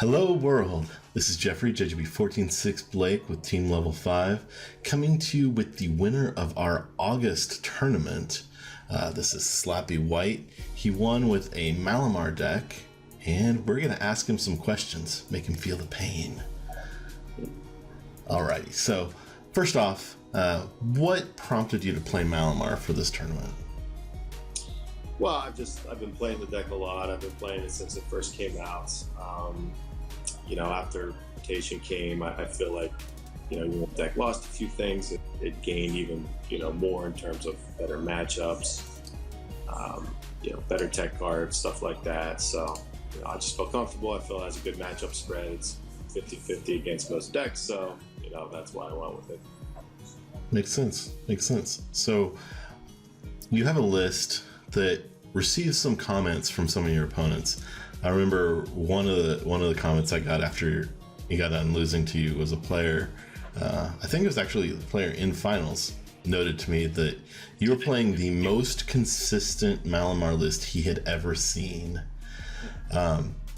Hello world, this is Jeffrey, JGB146 Blake with Team Level 5, coming to you with the winner of our August tournament. This is Slappy White. He won with a Malamar deck, and we're going to ask him some questions, make him feel the pain. Alrighty, so first off, what prompted you to play Malamar for this tournament? Well, I've been playing the deck a lot. I've been playing it since it first came out. After rotation came, I feel like, the deck lost a few things. It gained even, more in terms of better matchups, better tech cards, stuff like that. So, I just felt comfortable. I feel it has a good matchup spread. It's 50-50 against most decks. So, that's why I went with it. Makes sense. Makes sense. So you have a list that receives some comments from some of your opponents. I remember one of the comments I got after he got done losing to you was a player, I think it was actually the player in finals, noted to me that you were playing the most consistent Malamar list he had ever seen.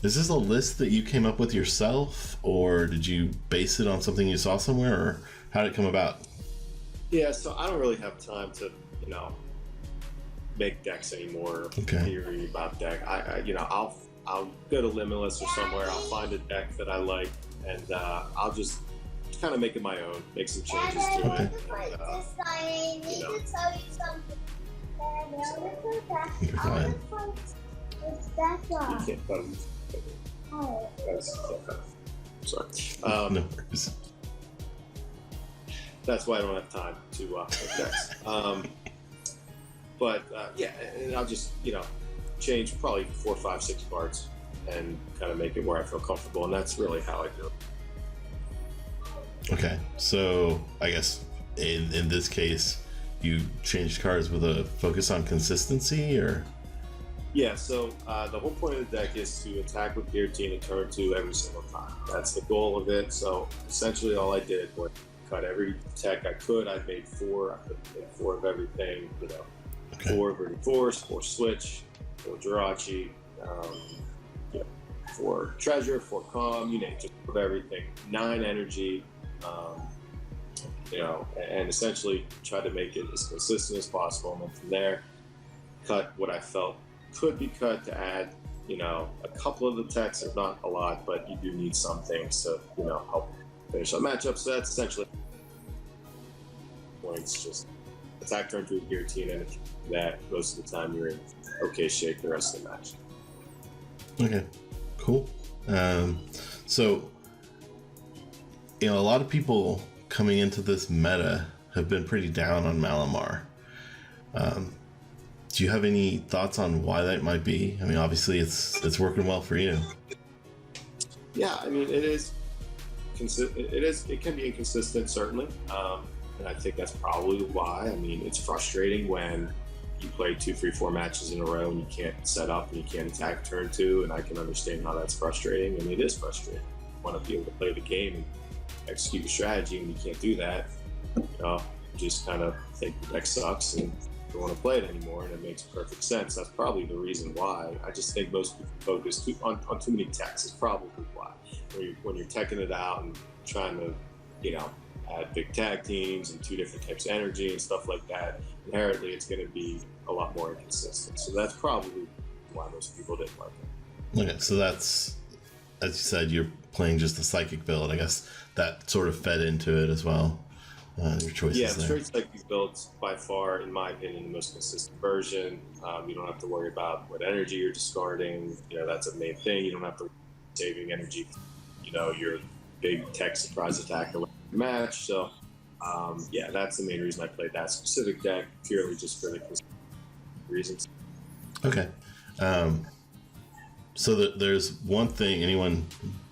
Is this a list that you came up with yourself, or did you base it on something you saw somewhere, or how did it come about? Yeah, so I don't really have time to, make decks anymore. Okay. Theory about deck. I'll go to Limitless or somewhere. I'll find a deck that I like, and I'll just kind of make it my own. Make some changes to it. And, I need to tell you something. You're fine. You can't cut them. Sorry. No worries. That's why I don't have time to make decks. And I'll just, change probably 4, 5, 6 cards and kind of make it where I feel comfortable, and that's really how I do it. Okay, so I guess in this case, you changed cards with a focus on consistency, or? Yeah, so the whole point of the deck is to attack with Giratina and turn 2 every single time. That's the goal of it. So essentially all I did was cut every tech I could. I made 4. I made 4 of everything, Okay. 4 Viridian Forest, 4 Switch, 4 Jirachi, 4 Treasure, 4 Calm, you name it, just of everything. 9 Energy, and essentially try to make it as consistent as possible. And then from there, cut what I felt could be cut to add, a couple of the techs, if not a lot, but you do need some things to, help finish up matchups. So that's essentially points, just attack turn 2 with Giratina, and if you do that, most of the time you're in okay shape the rest of the match. Okay, cool. So, a lot of people coming into this meta have been pretty down on Malamar. Do you have any thoughts on why that might be? I mean, obviously it's working well for you. Yeah, I mean, it can be inconsistent, certainly. And I think that's probably why. I mean, it's frustrating when you play 2, 3, 4 matches in a row and you can't set up and you can't attack turn 2, and I can understand how that's frustrating, and it is frustrating. You want to be able to play the game and execute your strategy, and you can't do that. You just kind of think the deck sucks and don't want to play it anymore, and it makes perfect sense. That's probably the reason why. I just think most people focus on too many techs is probably why. When you're teching it out and trying to, add big tag teams and 2 different types of energy and stuff like that, inherently it's going to be a lot more inconsistent. So that's probably why most people didn't like it. Okay, so that's, as you said, you're playing just the psychic build. I guess that sort of fed into it as well. Your choices. Yeah, there. straight psychic build's by far, in my opinion, the most consistent version. You don't have to worry about what energy you're discarding. That's a main thing. You don't have to saving energy. Your big tech surprise attack or match. So, that's the main reason I played that specific deck, purely just for the reasons. Okay. So there's one thing, anyone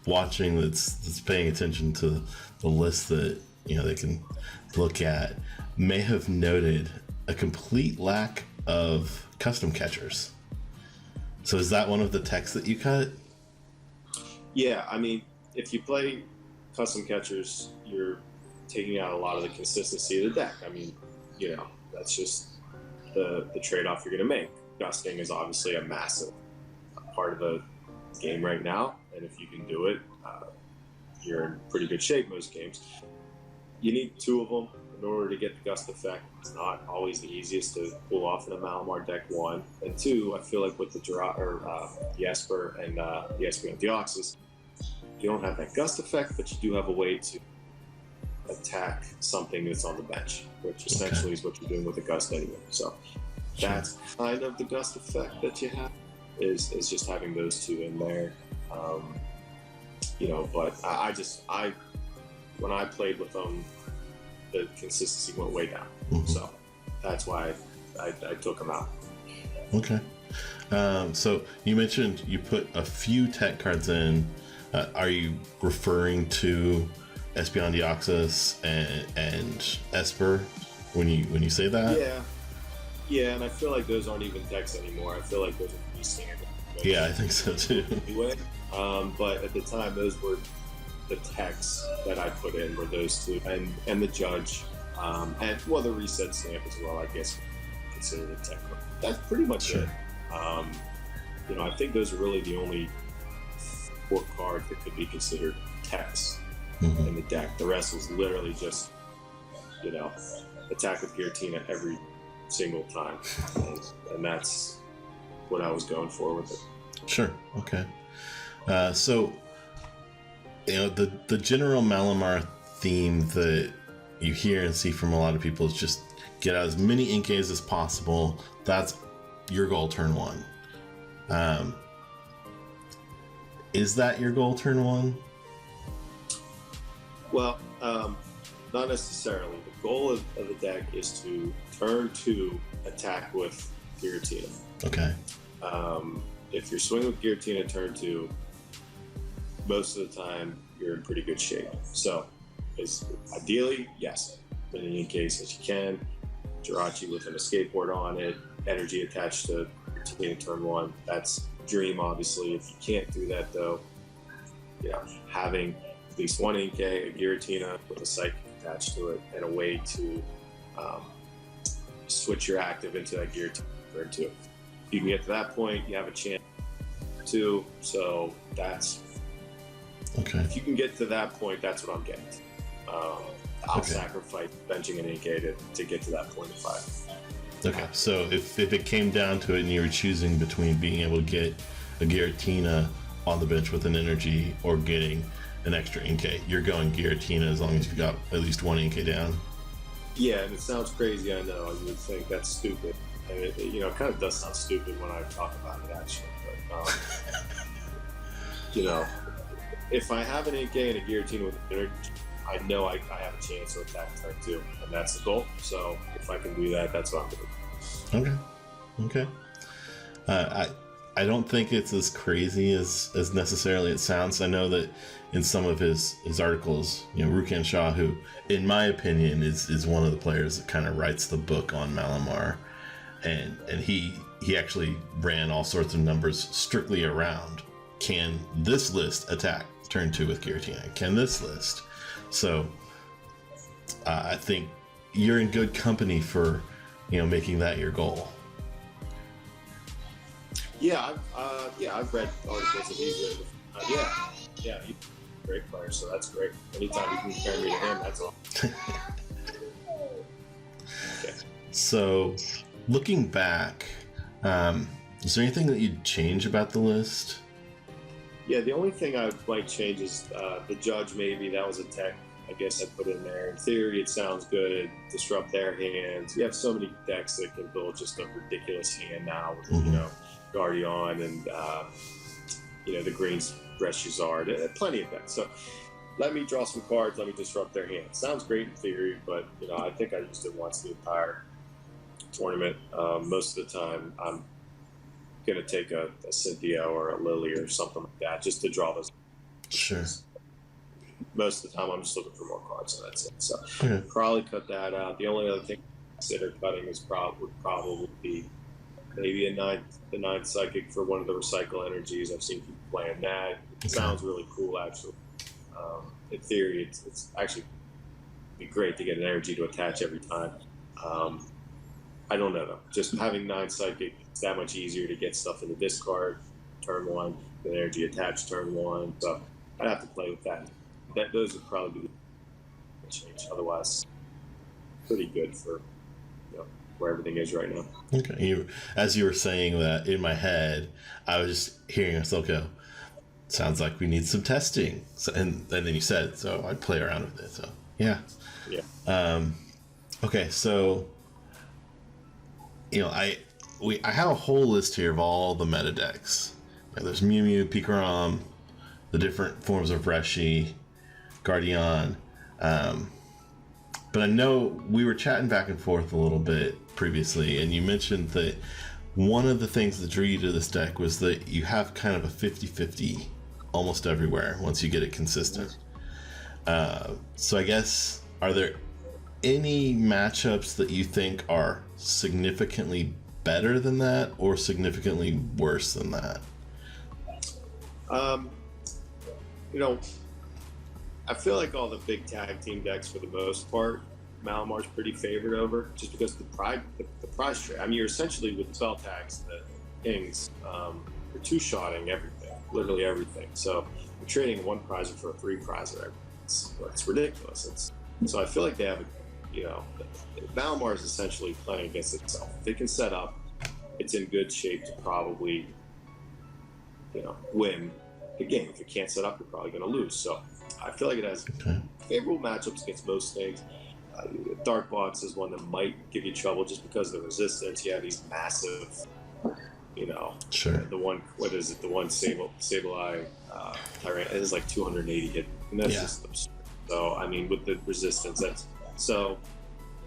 watching that's paying attention to the list that they can look at may have noted a complete lack of custom catchers. So is that one of the techs that you cut? Yeah, I mean, if you play custom catchers, you're taking out a lot of the consistency of the deck. I mean, that's just the trade-off you're going to make. Gusting is obviously a massive part of the game right now. and if you can do it, you're in pretty good shape most games. You need 2 of them in order to get the gust effect. It's not always the easiest to pull off in a Malamar deck, 1. And 2, I feel like with the the Espurr and the Espeon Deoxys, you don't have that gust effect, but you do have a way to attack something that's on the bench, which essentially is what you're doing with the gust anyway. So that's kind of the gust effect that you have, is just having those 2 in there. You know, but when I played with them, the consistency went way down. So that's why I took them out. Okay. So you mentioned you put a few tech cards in. Are you referring to Espeon Deoxys and Espurr when you say that? Yeah, and I feel like those aren't even techs anymore. I feel like those are pretty standard. Yeah, I think so too. Anyway, but at the time, those were the techs that I put in, were those 2, and the judge, and well, the reset stamp as well, I guess, considered a tech. That's pretty much it. You know, I think those are really the only 4 cards that could be considered techs in the deck. The rest was literally just, you know, attack with Giratina every single time, and that's what I was going for with it. Sure. Okay. So, you know, the general Malamar theme that you hear and see from a lot of people is just get out as many Inkays as possible. That's your goal turn 1. Is that your goal turn 1? Well, not necessarily. The goal of the deck is to turn 2 attack with Giratina. Okay. If you're swinging with Giratina turn 2, most of the time you're in pretty good shape. So, ideally, yes, in case that you can, Jirachi with an Escape Board on it, energy attached to Giratina turn 1. That's dream, obviously. If you can't do that, though, you know, having at least 1 Inkay, a Giratina with a Psychic attached to it, and a way to switch your active into that Giratina turn 2. You can get to that point, you have a chance too. So that's okay. If you can get to that point, that's what I'm getting to. I'll sacrifice benching an Inkay to get to that point of 5. Okay, so if it came down to it and you were choosing between being able to get a Giratina on the bench with an energy or getting an extra Inkay, you're going Giratina as long as you've got at least 1 Inkay down. Yeah, and it sounds crazy, I know. You would think that's stupid. And it, you know, it kind of does sound stupid when I talk about it, actually. But, you know, if I have an Inkay and a Giratina with an energy, I know I have a chance to attack turn 2, and that's the goal. So if I can do that, that's what I'm going to do. Okay. I don't think it's as crazy as necessarily it sounds. I know that in some of his articles, you know, Rukan Shah, who, in my opinion, is one of the players that kind of writes the book on Malamar, and he actually ran all sorts of numbers strictly around, can this list attack turn 2 with Giratina? Can this list? So I think you're in good company for, you know, making that your goal. Yeah, I've read articles that he's written. Yeah, he's a great player, so that's great. Anytime you can compare me to him, that's all. Okay. So, looking back, is there anything that you'd change about the list? Yeah, the only thing I might change is the judge. Maybe that was a tech, I guess I put in there. In theory, it sounds good. Disrupt their hands. You have so many decks that can build just a ridiculous hand now with, you know, Guardian and you know, the green Reshizard, plenty of decks. So let me draw some cards, let me disrupt their hands. Sounds great in theory, but you know, I think I used it once the entire tournament. Most of the time I'm gonna take a Cynthia or a Lillie or something like that just to draw those. Sure. Most of the time I'm just looking for more cards, and that's it. So probably cut that out. The only other thing I consider cutting is would probably be maybe the ninth Psychic for one of the recycle energies. I've seen people playing that. It sounds really cool, actually. In theory, it's actually be great to get an energy to attach every time. I don't know, though. Just having 9 Psychic, it's that much easier to get stuff in the discard turn 1. the energy attached turn 1. So I'd have to play with that. Those would probably be a change. Otherwise, pretty good for where everything is right now. Okay. As you were saying that, in my head, I was just hearing myself go, sounds like we need some testing. So, and then you said, so I'd play around with it. So yeah. Okay, so I have a whole list here of all the meta decks. There's Mew, Pikarom, the different forms of Reshi, Guardian. But I know we were chatting back and forth a little bit previously, and you mentioned that one of the things that drew you to this deck was that you have kind of a 50-50 almost everywhere once you get it consistent. So I guess, are there any matchups that you think are significantly better than that or significantly worse than that? I feel like all the big tag team decks, for the most part, Malamar's pretty favored over, just because the prize trade. I mean, you're essentially, with spell tags, the things, you're two-shotting everything, literally everything. So you're trading one prizer for a 3 prizer. It's ridiculous. So I feel like they have, Malamar is essentially playing against itself. If it can set up, it's in good shape to probably, win the game. If it can't set up, you're probably going to lose. So I feel like it has favorable matchups against most things. Dark Box is one that might give you trouble just because of the resistance. You have these massive, Sure. The one, what is it? The one Sableye Tyrant, it is like 280 hit, and that's just absurd. So I mean, with the resistance, so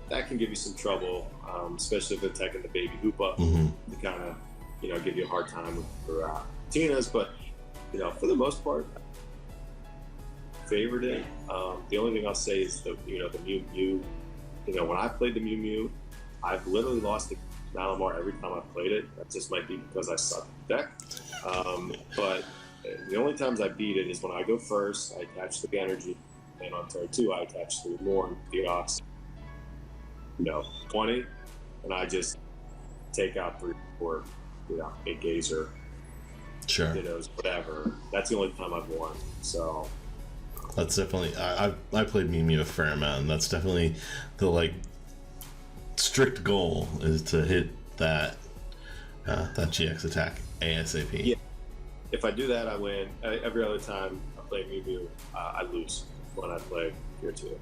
that can give you some trouble, especially if they're attacking the baby Hoopa to kind of, give you a hard time for Tinas. But for the most part, favored it. The only thing I'll say is the Mew. When I played the Mew, I've literally lost the Malamar every time I've played it. That just might be because I suck at the deck. But the only times I beat it is when I go first, I attach the energy, and on turn 2, I attach the Morn, Deoxys, 20, and I just take out 3 or 4, a Gazer, sure, whatever. That's the only time I've won. So that's definitely, I played Mew a fair amount, and that's definitely the strict goal is to hit that GX attack ASAP. Yeah. If I do that, I win. Every other time I play Mew, I lose when I play here too.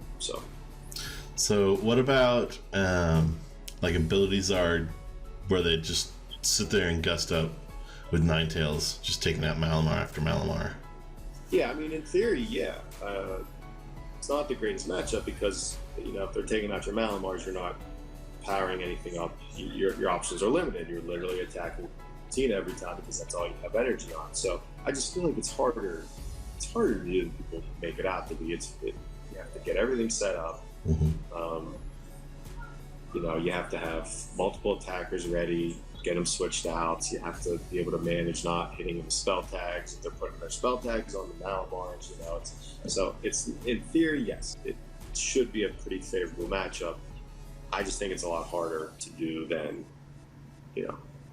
So what about Ability Zard, where they just sit there and gust up with Ninetales, just taking out Malamar after Malamar? Yeah, I mean, in theory, yeah. It's not the greatest matchup because, if they're taking out your Malamars, you're not powering anything up. Your options are limited. You're literally attacking Tina every time because that's all you have energy on. So I just feel like it's harder to do than people make it out to be. You have to get everything set up. You have to have multiple attackers ready, get them switched out. You have to be able to manage not hitting them with spell tags. If they're putting their spell tags on the Malamars, so it's, in theory, yes, it should be a pretty favorable matchup. I just think it's a lot harder to do than,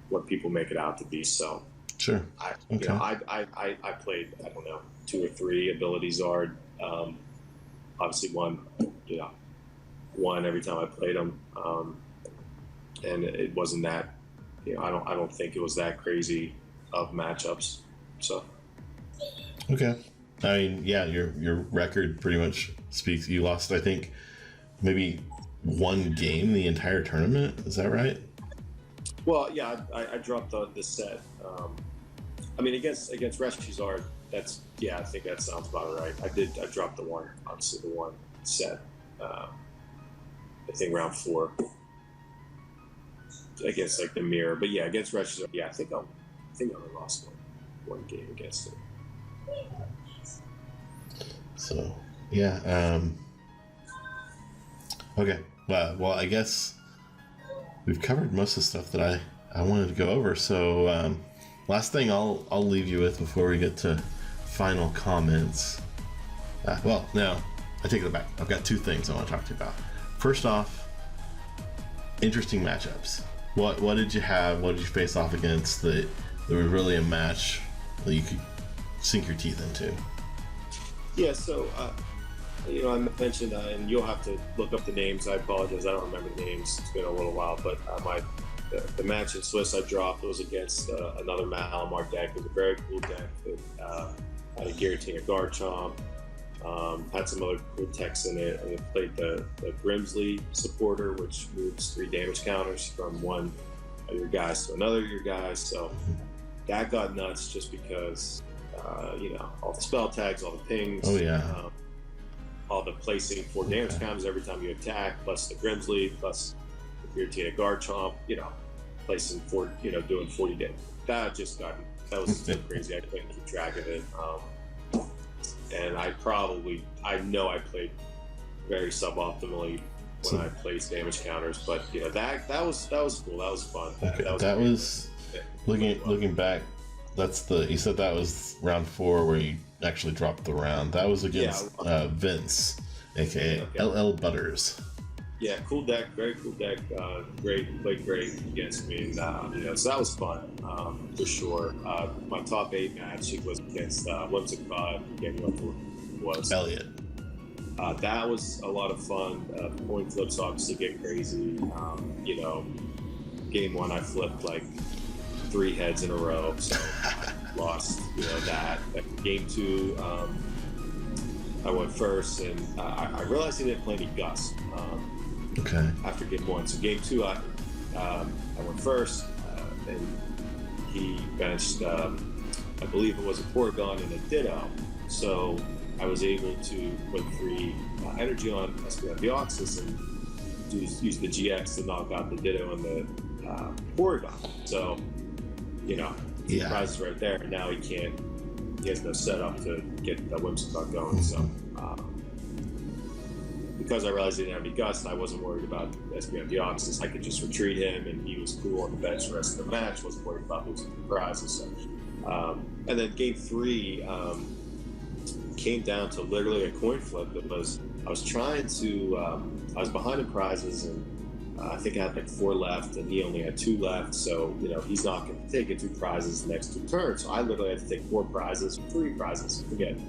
what people make it out to be. So sure. I played, 2 or 3 Ability Zard. Obviously won every time I played them. And it wasn't that, I don't think it was that crazy of matchups. So okay. I mean, yeah, your record pretty much speaks. You lost, I think, maybe 1 game the entire tournament. Is that right? Well, yeah, I dropped the set. I mean, against Reshizard, I think that sounds about right. I dropped the one set. I think round 4 against the mirror. But yeah, against Reshizard, yeah, I think I only lost one game against it. So yeah. Okay. Well, I guess we've covered most of the stuff that I wanted to go over. So last thing I'll leave you with before we get to final comments. Well, no, I take it back. I've got 2 things I want to talk to you about. First off, interesting matchups. What did you have? What did you face off against that was really a match that you could sink your teeth into? Yeah, so I mentioned, and you'll have to look up the names. I apologize, I don't remember the names. It's been a little while, but the match in Swiss I dropped was against another Malamar deck. It was a very cool deck that had a Giratina Garchomp, had some other cool techs in it, and it played the Grimsley supporter, which moves 3 damage counters from one of your guys to another of your guys. So that got nuts just because, all the spell tags, all the pings. Oh, yeah. All the placing 4 damage counters every time you attack, plus the Grimsley, plus the Giratina Garchomp, placing 4, doing 40 damage. That was so crazy. I couldn't keep track of it. And I know I played very suboptimally when I placed damage counters, but that was cool. That was fun. Okay. Looking back, you said that was round 4 where you actually dropped the round. That was against Vince, aka LL Butters. Yeah, cool deck, very cool deck. Played great against me. So that was fun for sure. My top 8 match was against Whimsicott. Was Elliot. That was a lot of fun. Coin flips obviously get crazy. Game 1 I flipped like 3 heads in a row, so lost. That. Game 2, I went first, and I realized he didn't play any Gus. Okay. After game 1, so game 2, I went first, and he benched, I believe it was a Porygon and a Ditto. So I was able to put 3 energy on Espeon Deoxys and use the GX to knock out the Ditto and the Porygon. So, surprise right there. And now he has no setup to get the Whimsicott going. So, because I realized he didn't have any Gust, I wasn't worried about Espeon Deoxys. I could just retreat him, and he was cool on the bench the rest of the match. Wasn't worried about losing the prizes. So, and then game 3 came down to literally a coin flip. I was trying to. I was behind in prizes, and I think I had like 4 left, and he only had 2 left. So he's not going to take it 2 prizes the next 2 turns. So I literally had to take 4 prizes, 3 prizes again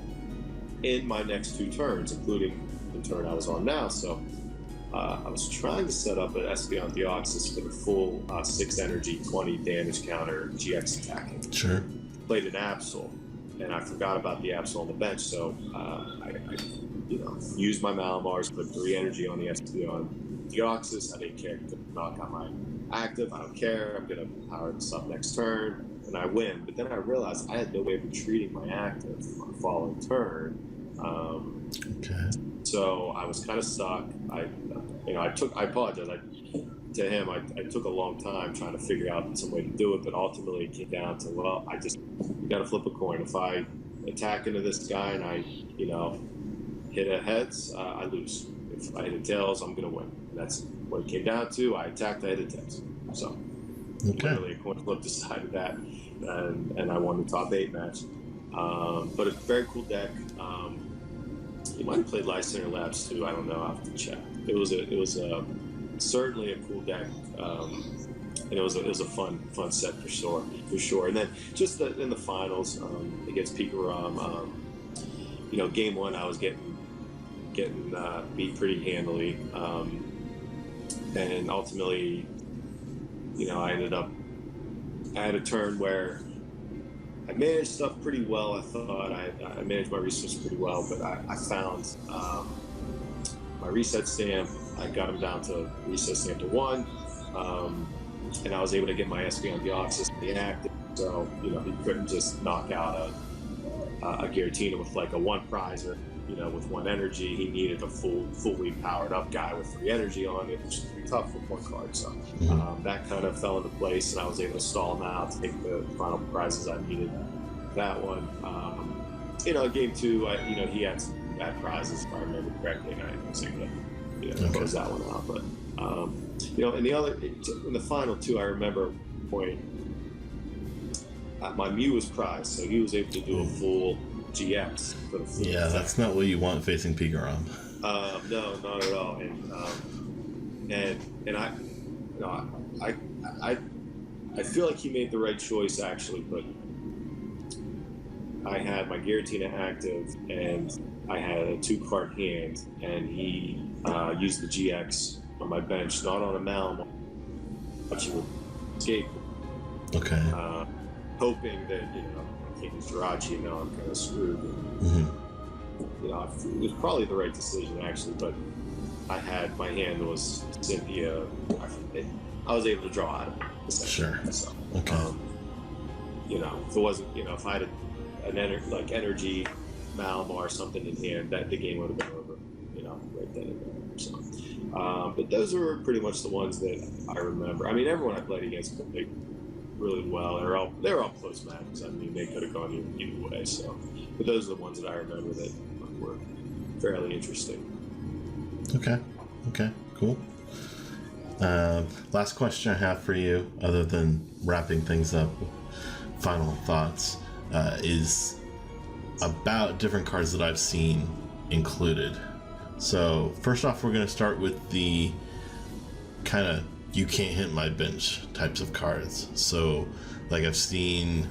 in my next 2 turns, including the turn I was on now. So I was trying to set up an Espeon Deoxys for the full 6 energy, 20 damage counter GX attacking. Sure. Played an Absol, and I forgot about the Absol on the bench. So I used my Malamars, put 3 energy on the Espeon Deoxys. I didn't care to knock out my active. I don't care. I'm gonna power this up next turn, and I win. But then I realized I had no way of retreating my active on the following turn. Okay. So I was kind of stuck. I apologize to him. I took a long time trying to figure out some way to do it, but ultimately it came down to, you got to flip a coin. If I attack into this guy and I, hit a heads, I lose. If I hit a tails, I'm gonna win. And that's what it came down to. I attacked, I hit a tails. So literally a coin flip decided that, and I won the top 8 match. But a very cool deck. He might have played Lysander Labs too. I don't know. I have to check. It was certainly a cool deck, and it was a fun set for sure. And then just in the finals against Pikarom, game 1 I was getting beat pretty handily, and ultimately, I had a turn where I managed stuff pretty well. I thought I managed my resources pretty well, but I found my reset stamp. I got him down to reset stamp to 1, and I was able to get my Espeon Deoxys inactive. So he couldn't just knock out a Giratina with like a 1 prizer, with 1 energy. He needed a fully powered up guy with 3 energy on it, which is pretty tough with 1 card. So that kind of fell into place, and I was able to stall him out, take the final prizes I needed. That one, game 2, he had some bad prizes if I remember correctly, and I was able to close that one out. But in the final 2, I remember a point. My Mew was prized, so he was able to do a full GX for the full Yeah, that's not what you want facing Pikarom. No, not at all. And I feel like he made the right choice actually, but I had my Giratina active, and I had a 2-card hand, and he used the GX on my bench, not on a Malamar, watching with Escape. Okay. Hoping that, I can't use Jirachi, I'm kind of screwed. Mm-hmm. It was probably the right decision, actually, but my hand was Cynthia. I was able to draw out of it. Sure. So, okay. If it wasn't, if I had an energy Malamar something in hand, that the game would have been over, right then and there. So, but those were pretty much the ones that I remember. I mean, everyone I played against played really well. They were all close matches. I mean, they could have gone either way. So, but those are the ones that I remember that were fairly interesting. Okay, cool. Last question I have for you, other than wrapping things up, final thoughts, is about different cards that I've seen included. So first off, we're going to start with the kind of you can't hit my bench types of cards. So like I've seen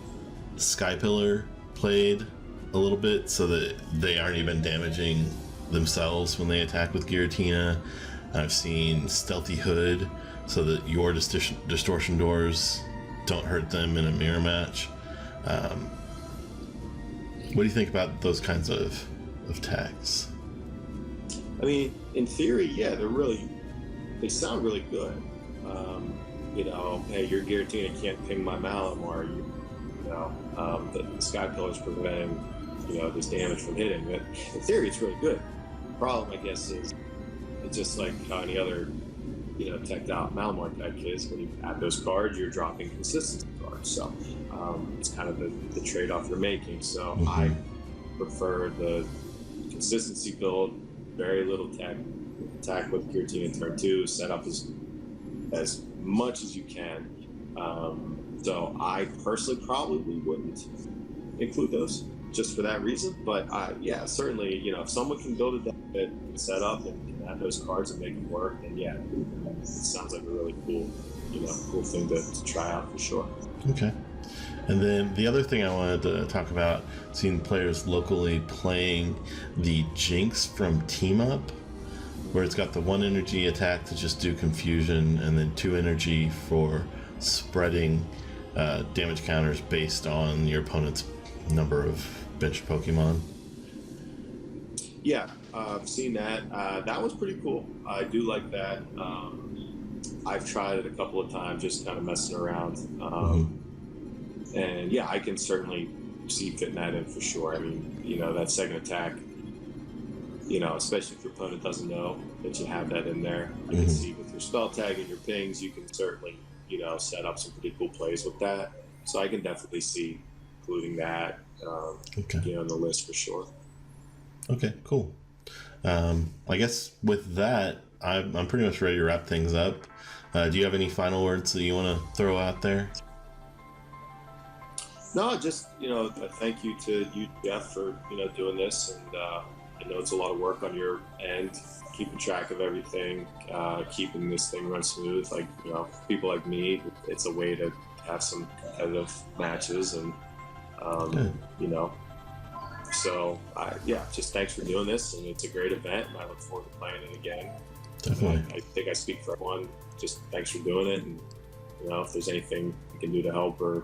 Sky Pillar played a little bit so that they aren't even damaging themselves when they attack with Giratina. I've seen Stealthy Hood so that your distortion doors don't hurt them in a mirror match. What do you think about those kinds of tags? I mean, in theory, yeah, they sound really good. Hey, your Giratina can't ping my Malamar. The Sky Pillar's preventing, this damage from hitting. But in theory, it's really good. The problem, I guess, is it's just like how any other, teched out Malamar deck is. When you add those cards, you're dropping consistency cards. So it's kind of the trade-off you're making. So I prefer the consistency build, very little attack with Giratina turn 2, set up as much as you can. So I personally probably wouldn't include those just for that reason. But yeah, certainly, if someone can build a deck that can set up and can add those cards and make them work, then yeah, it sounds like a really cool, cool thing to try out for sure. Okay. And then the other thing I wanted to talk about, seeing players locally playing the Jinx from Team Up, where it's got the 1 energy attack to just do confusion, and then 2 energy for spreading damage counters based on your opponent's number of bench Pokemon. Yeah, I've seen that. That was pretty cool. I do like that. I've tried it a couple of times, just kind of messing around. And yeah, I can certainly see fitting that in for sure. I mean, that second attack, especially if your opponent doesn't know that you have that in there. I can see with your spell tag and your pings, you can certainly, set up some pretty cool plays with that. So I can definitely see including that, on the list for sure. Okay, cool. I guess with that, I'm pretty much ready to wrap things up. Do you have any final words that you want to throw out there? No, just, a thank you to you, Jeff, for, doing this. And I know it's a lot of work on your end, keeping track of everything, keeping this thing run smooth. Like, people like me, it's a way to have some competitive matches and, so just thanks for doing this. And it's a great event, and I look forward to playing it again. Definitely. I think I speak for everyone. Just thanks for doing it. And, if there's anything you can do to help or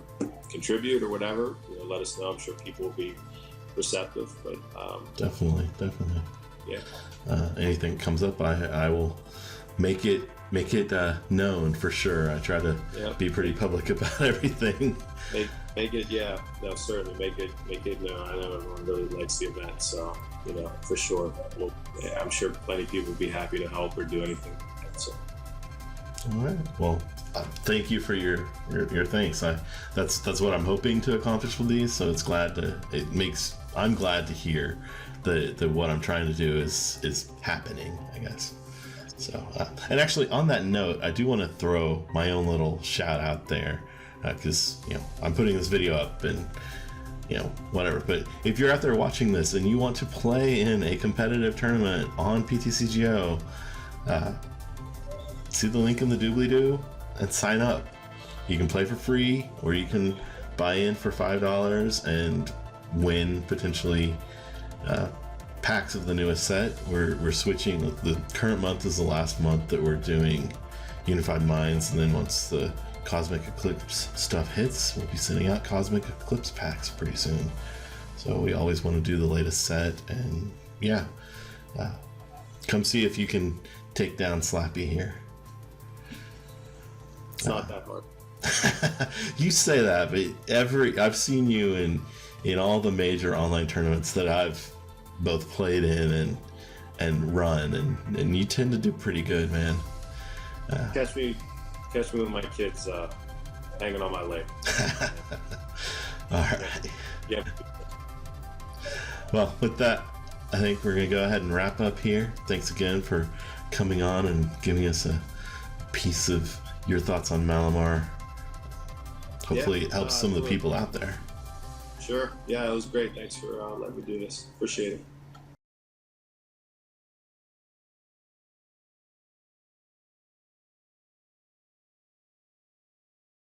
contribute or whatever, let us know. I'm sure people will be receptive. But definitely. Yeah. Anything comes up, I will make it known for sure. I try to be pretty public about everything. Make it, yeah. No, certainly make it known. I know everyone really likes the event, so for sure. I'm sure plenty of people would be happy to help or do anything. So. All right. Well, thank you for your thanks. That's what I'm hoping to accomplish with these. So I'm glad to hear that what I'm trying to do is happening, I guess. So, and actually on that note, I do want to throw my own little shout out there, because I'm putting this video up and whatever. But if you're out there watching this and you want to play in a competitive tournament on PTCGO, see the link in the doobly-doo and sign up. You can play for free, or you can buy in for $5 and win potentially packs of the newest set. We're switching. The current month is the last month that we're doing Unified Minds, and then once the Cosmic Eclipse stuff hits, we'll be sending out Cosmic Eclipse packs pretty soon. So we always want to do the latest set, and yeah, come see if you can take down Slappy here. It's not that hard. You say that, but I've seen you in all the major online tournaments that I've both played in and run, and you tend to do pretty good, man. Catch me with my kids hanging on my leg. All right. Yep. Well, with that, I think we're going to go ahead and wrap up here. Thanks again for coming on and giving us a piece of your thoughts on Malamar. Hopefully it helps some of the people out there. Sure. Yeah, it was great. Thanks for letting me do this. Appreciate it.